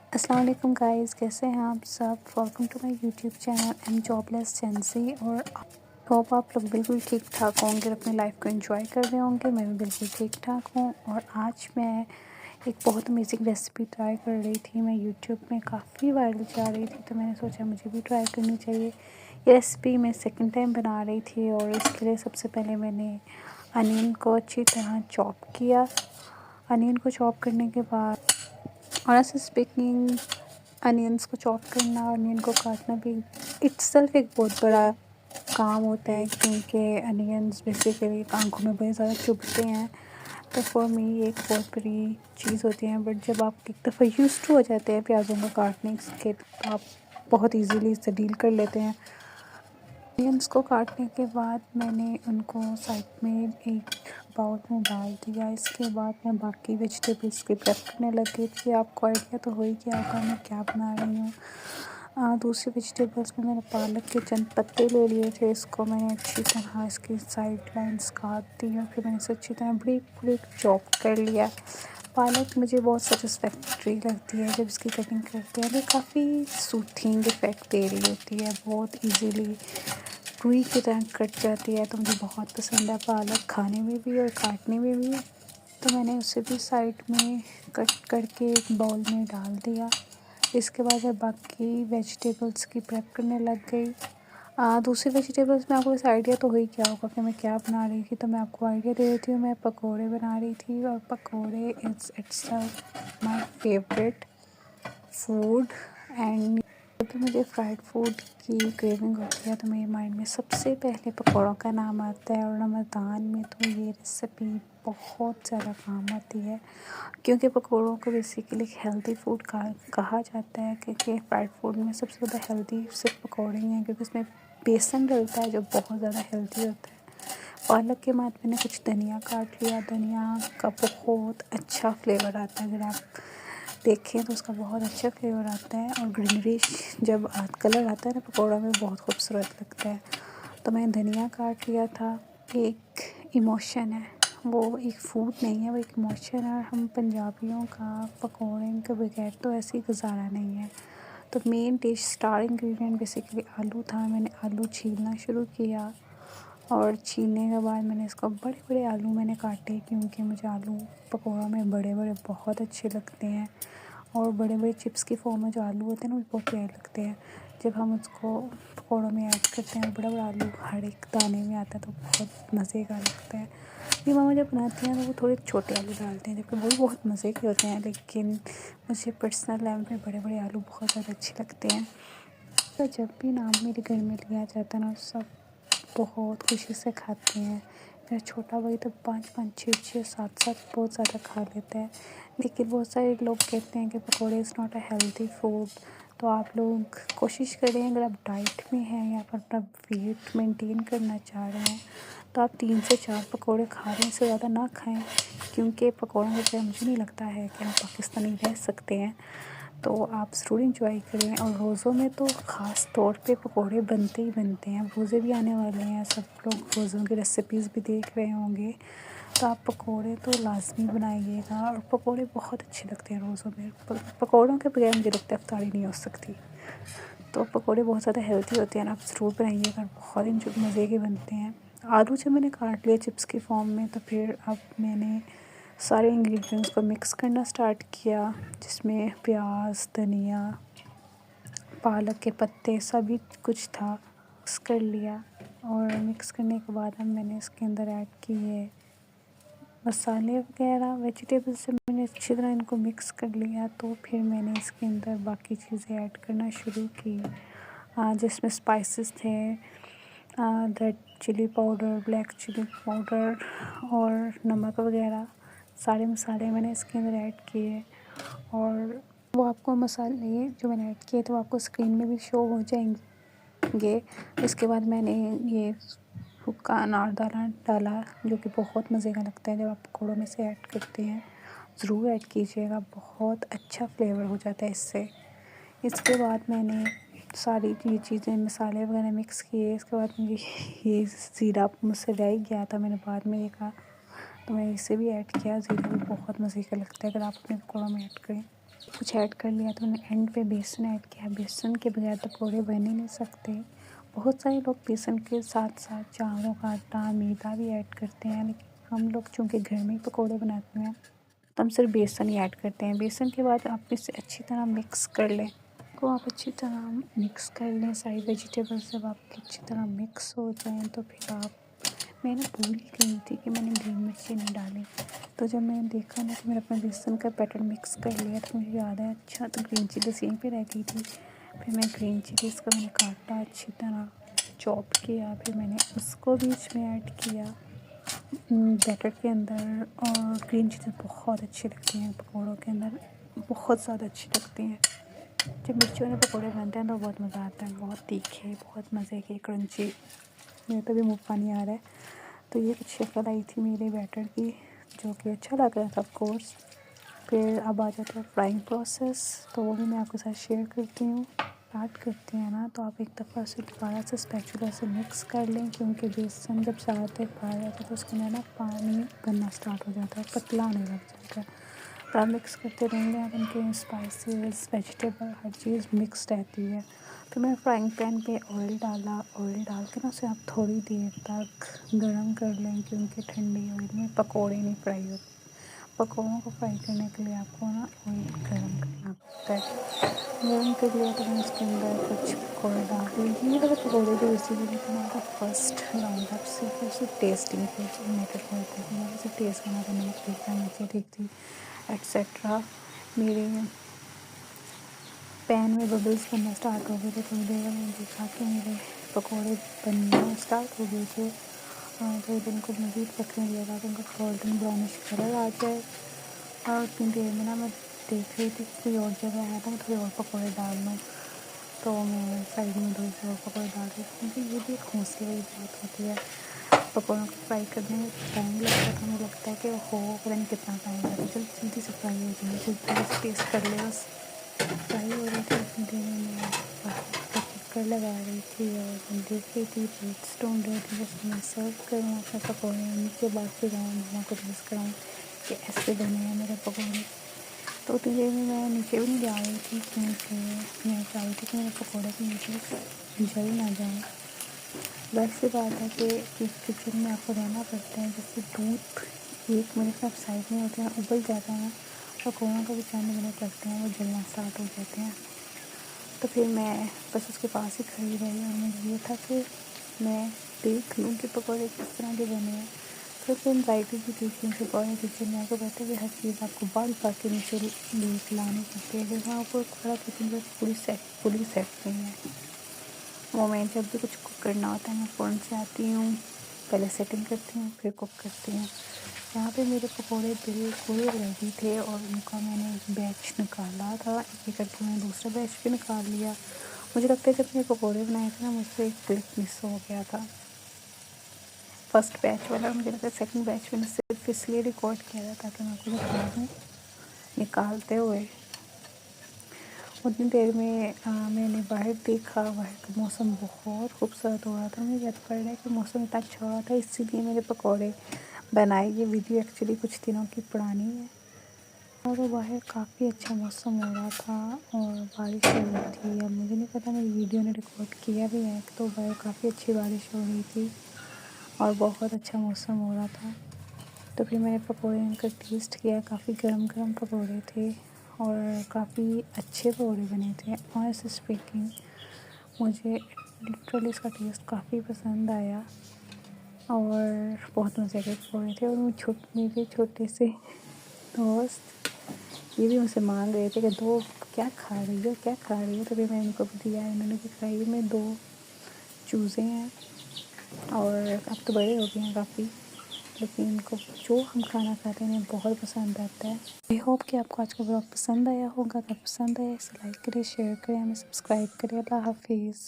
अस्सलाम वालेकुम गाइस, कैसे हैं आप सब। Welcome to my YouTube channel M jobless जेंसी। और होप आप लोग बिल्कुल ठीक ठाक होंगे, अपनी लाइफ को एंजॉय कर रहे होंगे। मैं भी बिल्कुल ठीक ठाक हूँ। और आज मैं एक बहुत अमेजिंग रेसिपी ट्राई कर रही थी। मैं यूट्यूब में काफ़ी वायरल जा रही थी, तो मैंने सोचा मुझे भी ट्राई करनी चाहिए। ये रेसिपी मैं सेकंड टाइम बना रही थी। और इसके लिए सबसे पहले मैंने अनियन को अच्छी तरह चॉप किया। अनियन को चॉप करने के बाद ऑनेस्टली स्पीकिंग, अनियंस को चॉप करना, अनियन को काटना भी इट्सेल्फ एक बहुत बड़ा काम होता है, क्योंकि अनियंस बेसिकली आँखों में बहुत ज़्यादा चुभते हैं। तो फॉर मी ये एक बहुत बड़ी चीज़ होती है। बट जब आप एक दफ़ा यूज़ टू हो जाते हैं प्याज़ों को काटने के, तो आप बहुत इजीली इससे डील कर लेते हैं। अनियंस को काटने के बाद मैंने उनको साइड में एक बाउल में डाल दिया। इसके बाद मैं बाकी वेजिटेबल्स की प्रेप करने लग गई थी। आपको आइडिया तो हो ही गया होगा मैं क्या बना रही हूँ। दूसरी वेजिटेबल्स में मैंने पालक के चंद पत्ते ले लिए थे। इसको मैंने अच्छी तरह इसकी साइड लाइन्स काट दी और फिर मैंने इसे अच्छी तरह बारीक बारीक चॉप कर लिया। पालक मुझे बहुत सेटिस्फैक्ट्री लगती है जब इसकी कटिंग करते हैं, तो काफ़ी सूथिंग इफ़ेक्ट दे रही होती है, बहुत इजीली रुई की तरह कट जाती है। तो मुझे बहुत पसंद है पालक, खाने में भी और काटने में भी। तो मैंने उसे भी साइड में कट करके एक बाउल में डाल दिया। इसके बाद मैं बाकी वेजिटेबल्स की प्रेप करने लग गई। दूसरी वेजिटेबल्स में आपको इस आइडिया तो हो ही क्या होगा कि मैं क्या बना रही थी, तो मैं आपको आइडिया दे देती हूँ। मैं पकोड़े बना रही थी, और पकोड़े it's my favourite food. And जब भी मुझे फ्राइड फूड की क्रेविंग होती है, तो मेरे माइंड में सबसे पहले पकौड़ों का नाम आता है। और रमज़ान में तो ये रेसिपी बहुत ज़्यादा काम आती है, क्योंकि पकौड़ों को बेसिकली हेल्दी फूड कहा जाता है। क्योंकि फ्राइड फूड में सबसे ज़्यादा हेल्दी सिर्फ पकौड़े ही हैं, क्योंकि उसमें बेसन डलता है जो बहुत ज़्यादा हेल्दी होता है। पालक के बाद मैंने कुछ धनिया काट लिया। धनिया का बहुत अच्छा फ्लेवर आता है, अगर आप देखें तो उसका बहुत अच्छा फ्लेवर आता है। और ग्रीनरी जब कलर आता है ना पकौड़ा में, बहुत खूबसूरत लगता है। तो मैंने धनिया काट लिया था। एक इमोशन है, वो एक फूड नहीं है, वो एक इमोशन है। और हम पंजाबियों का पकौड़े के बगैर तो ऐसे ही गुजारा नहीं है। तो main dish star ingredient basically आलू था। मैंने आलू छीलना शुरू किया, और छीलने के बाद मैंने इसको बड़े बड़े आलू मैंने काटे, क्योंकि मुझे आलू पकौड़ों में बड़े बड़े बहुत अच्छे लगते हैं। और बड़े बड़े चिप्स की फॉर्म में जो आलू होते हैं ना, वो बहुत प्यारे लगते हैं। जब हम उसको पकौड़ों में ऐड करते हैं, बड़ा बड़ा आलू हर एक दाने में आता है, तो बहुत मज़े का लगता है। मेरी मामा जब बनाती हैं तो वो थोड़े छोटे आलू डालते हैं, जबकि वो भी बहुत मज़े के होते हैं। लेकिन मुझे पर्सनल लेवल पे बड़े बड़े आलू बहुत ज़्यादा अच्छे लगते हैं। तो जब भी नाम मेरे घर में लिया जाता है ना, सब बहुत खुशी से खाते हैं। मेरा छोटा भाई तो 5-5, 6-6, 7-7 बहुत ज़्यादा खा लेता है। लेकिन बहुत सारे लोग कहते हैं कि पकौड़े is not a healthy food. तो आप लोग कोशिश करें, अगर आप डाइट में हैं या फिर अपना वेट मेंटेन करना चाह रहे हैं, तो आप 3 से 4 पकौड़े खा लें, इससे ज़्यादा ना खाएं। क्योंकि पकौड़ों के बगैर मुझे नहीं लगता है कि हम पाकिस्तानी रह सकते हैं। तो आप ज़रूर इंजॉय करें। और रोज़ों में तो ख़ास तौर पे पकौड़े बनते ही बनते हैं। रोज़े भी आने वाले हैं, सब लोग रोज़ों की रेसिपीज़ भी देख रहे होंगे, तो आप पकौड़े तो लाज़मी बनाइएगा। और पकौड़े बहुत अच्छे लगते हैं रोज़ों में। पकौड़ों के बगैर मुझे लगता है इफ्तारी नहीं हो सकती। तो पकौड़े बहुत ज़्यादा हेल्दी होते हैं, आप ज़रूर बनाइएगा, बहुत मज़े के बनते हैं। आलू जब मैंने काट लिए चिप्स की फॉर्म में, तो फिर अब मैंने सारे इंग्रेडिएंट्स को मिक्स करना स्टार्ट किया, जिसमें प्याज, धनिया, पालक के पत्ते सभी कुछ था, मिक्स कर लिया। और मिक्स करने के बाद अब मैंने इसके अंदर ऐड किए मसाले वगैरह। वेजिटेबल्स से मैंने अच्छी तरह इनको मिक्स कर लिया, तो फिर मैंने इसके अंदर बाकी चीज़ें ऐड करना शुरू की, जिसमें स्पाइसेस थे, red chilli powder, black chilli powder और नमक वगैरह। सारे मसाले मैंने इसके अंदर ऐड किए, और वो आपको मसाले जो मैंने ऐड किए थे वो आपको स्क्रीन में भी शो हो जाएंगे। इसके बाद मैंने ये हुक्का अनारदाना डाला, जो कि बहुत मज़े का लगता है। जब आप पकौड़ों में से ऐड करते हैं, ज़रूर ऐड कीजिएगा, बहुत अच्छा फ्लेवर हो जाता है इससे। इसके बाद मैंने सारी ये चीज़ें मसाले वगैरह मिक्स किए। इसके बाद मुझे ये ज़ीरा मुझसे रह ही गया था, मैंने बाद में देखा, तो मैंने इसे भी ऐड किया। ज़ीरा भी बहुत मज़े का लगता है अगर आप अपने पकौड़ों में ऐड करें। कुछ ऐड कर लिया तो मैंने एंड पे बेसन ऐड किया। बेसन के बगैर तो पकौड़े बन ही नहीं सकते। बहुत सारे लोग बेसन के साथ साथ चावलों का आटा, मैदा भी ऐड करते हैं, लेकिन हम लोग चूँकि घर में ही पकौड़े बनाते हैं तो हम सिर्फ बेसन ही ऐड करते हैं। बेसन के बाद आप इसे अच्छी तरह मिक्स कर लें। को आप अच्छी तरह मिक्स कर लें। सारी वेजिटेबल्स जब आपकी अच्छी तरह मिक्स हो जाएं तो फिर आप मैंने भूल ही गई थी कि मैंने ग्रीन मिर्ची नहीं डाली। तो जब मैंने देखा ना कि मैंने अपना बेसन का बैटर मिक्स कर लिया तो मुझे याद है अच्छा तो ग्रीन चिलीज़ यहीं पे रह गई थी। फिर मैं ग्रीन चिलीज़ को मैंने काटा, अच्छी तरह चॉप किया, फिर मैंने उसको बीच में ऐड किया बैटर के अंदर। और ग्रीन चिलीज़ बहुत अच्छी लगती हैं पकौड़ों के अंदर, बहुत ज़्यादा अच्छी लगती हैं। जब मिर्ची वाले पकौड़े बनते हैं तो बहुत मज़ा आता है, बहुत तीखे, बहुत मज़े के, क्रंची। मेरे तो भी मुँह पानी आ रहा है। तो ये कुछ शक्ल आई थी मेरे बैटर की, जो कि अच्छा लग रहा था ऑफ कोर्स। फिर अब आ जाता है फ्राइंग प्रोसेस, तो वो भी मैं आपके साथ शेयर करती हूँ। स्टार्ट करते हैं ना तो आप एक दफ़ा से दोबारा से स्पैचुला से मिक्स कर लें, क्योंकि बेसन जब ज़्यादा देर पा जाता है तो उसके अंदर ना पानी बनना स्टार्ट हो जाता है, पतला होने लग जाता है। तो आप मिक्स करते रहेंगे, आप उनके स्पाइसेस, वेजिटेबल, हर चीज़ मिक्स रहती है। फिर मैंने फ्राइंग पैन पे ऑयल डाला। ऑयल डाल के ना उसे आप थोड़ी देर तक गरम कर लें, क्योंकि ठंडी ऑयल में पकौड़े नहीं फ्राई होते। पकौड़ों को फ्राई करने के लिए आपको ना ऑयल गरम करना पड़ता है। गरम कर लिया तो मैंने उसके अंदर कुछ पकौड़े डाल दिए। ये वाले पकौड़े जो बेसिकली हमारा फर्स्ट राउंड अप सिर्फ उसे टेस्टिंग के मेथड में होता है कि मैंने उसे टेस्ट करना था, नमक ठीक था, मिर्ची ठीक थी, एट्सेट्रा। मेरे पैन में बबल्स बनना स्टार्ट हो गए थे। थोड़ी देर में मैंने देखा कि मेरे पकौड़े बनना स्टार्ट हो गए थे। थोड़ी देर उनको मज़ीद पकने दिया ताकि उनका गोल्डन ब्राउनिश कलर आ जाए। और उतनी देर में ना मैं देख रही थी कि कोई और जगह है तो मैं थोड़े और पकौड़े डाल लूँ। तो मैं साइड में 2 और पकौड़े डाल रही थी, क्योंकि ये भी एक हौसले वाली बात होती है। पकौड़ों को फ्राई करने में टाइम लगता है तो हमें लगता है कि हो पता नहीं कितना टाइम लगेगा, जल्दी से फ्राई हो जाए, जल्दी से टेस्ट कर ले बस। फ्राई हो रही थी उतनी देर में मैं बाहर चक्कर लगा रही थी और मैं देख रही थी, प्लेट्स ढूंढ रही थी जैसे मैं सर्व करूँ अपने पकौड़े, उनके बाद फिर मैं को टेस्ट कराऊँ कि ऐसे बने हैं मेरे पकौड़े। तो उतनी देर में मैं नीचे भी नहीं जा रही थी, क्योंकि मैं चाह रही थी कि मेरे पकौड़े के नीचे जल ना जाए। वैसे बात है कि इस किचन में आपको रहना पड़ता है, जैसे दूध 1 मिनट में आप साइड में होते हैं, उबल जाता है ना, पकौड़ों को भी चांद देने पड़ते हैं, वो जलना स्टार्ट हो जाते हैं। तो फिर मैं बस उसके पास ही खड़ी रही और मुझे ये था कि मैं देख लूँ कि पकौड़े किस तरह के बने हैं। तो फिर एंग्जाइटी भी थी, क्योंकि पकौड़े किचन में आकर बैठे हुए हर चीज़ आपको बार के नीचे लेके लानी पड़ती है। फिर वहाँ पर थोड़ा किचन में पूरी सेट नहीं है। वो मैं जब भी कुछ कुक करना होता है मैं फ़ौरन से आती हूँ, पहले सेटिंग करती हूँ, फिर कुक करती हूँ। यहाँ पे मेरे पकोड़े बिल्कुल रेडी थे और उनका मैंने एक बैच निकाला था, एक करके मैंने दूसरा बैच भी निकाल लिया। मुझे लगता है जब मैंने पकोड़े बनाए थे ना, मुझसे एक क्लिप मिस हो गया था फर्स्ट बैच वाला। मुझे लगता है सेकंड बैच मैंने सिर्फ इसलिए रिकॉर्ड किया था ताकि मैं आपको दिखा दूँ निकालते हुए। उतनी देर में मैंने बाहर देखा, बाहर का मौसम बहुत खूबसूरत हो रहा था। मुझे याद पड़ रहा है कि मौसम इतना अच्छा हो रहा था, इसीलिए मैंने पकौड़े बनाए। ये वीडियो एक्चुअली कुछ दिनों की पुरानी है और वो बाहर काफ़ी अच्छा मौसम हो रहा था और बारिश हो रही थी। अब मुझे नहीं पता मेरी वीडियो ने रिकॉर्ड किया भी है, तो बाहर काफ़ी अच्छी बारिश हो रही थी और बहुत अच्छा मौसम हो रहा था। तो फिर मैंने पकौड़े उनका टेस्ट किया, काफ़ी गरम पकौड़े थे और काफ़ी अच्छे पकौड़े बने थे। ऑनेस्टली स्पीकिंग मुझे लिटरली इसका टेस्ट काफ़ी पसंद आया और बहुत मज़े के पकौड़े थे। और मेरे छोटे से दोस्त ये भी मुझसे मांग रहे थे कि दो, क्या खा रही हो, क्या खा रही हो। तो फिर मैंने उनको भी दिया, इन्होंने भी खाई। में 2 चूज़े हैं और अब तो बड़े हो गए हैं काफ़ी, लेकिन इनको जो हम खाना खाते हैं इन्हें बहुत पसंद आता है। आई होप कि आपको आज का ब्लॉग पसंद आया होगा। अगर पसंद आया इसे लाइक करें, शेयर करें, हमें सब्सक्राइब करें। अल्लाह हाफिज़।